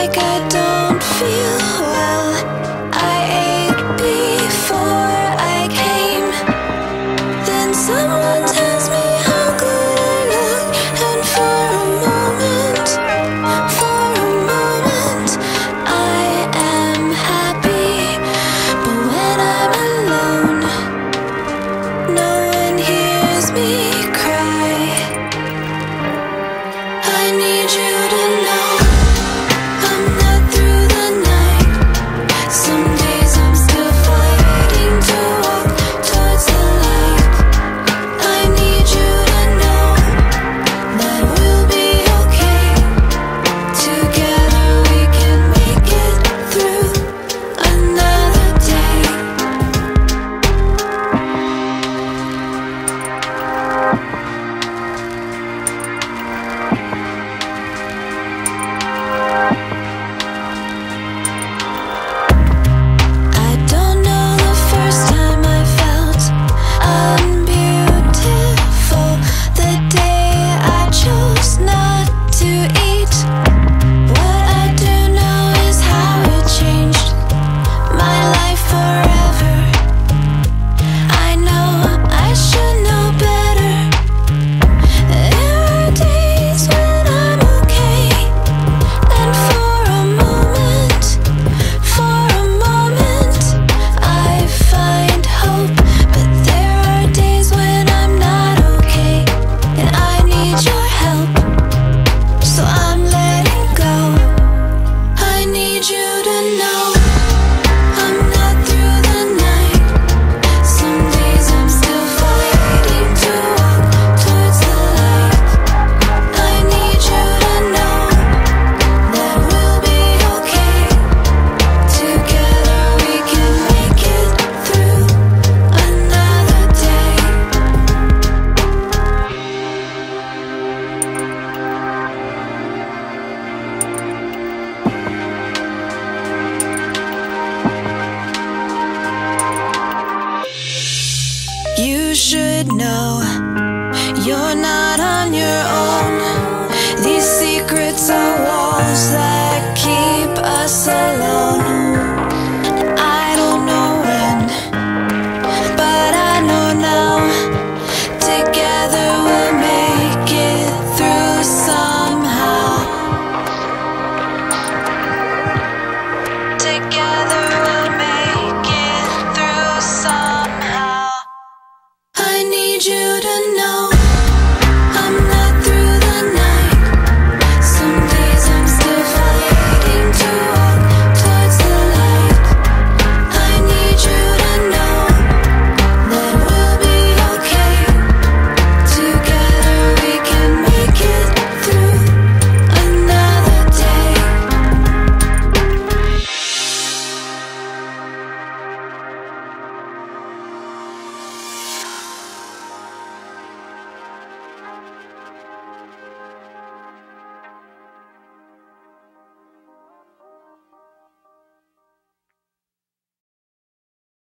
like I don't feel well. I ate before I came. Then someone tells me how good I look, and for a moment, I am happy. But when I'm alone, no one hears me cry. I need you to know I'm not through the night. Some days I'm still fighting to walk towards the light. I need you to know that we'll be okay. Together we can make it through another day. I don't know the first time I felt unbeautiful. The day I chose not to eat. What I do know is how it changed my life forever. I know I should know better. There are days when I'm okay, and for a moment, I find hope. But there are days when I'm not okay, and I need your help. So I'm letting go. I need you to know I'm not through the night. Some days I'm still fighting to walk towards the light. I need you to know that we'll be okay. Together we can make it through another day. You should know you're not on your own. These secrets are walls that keep us alone.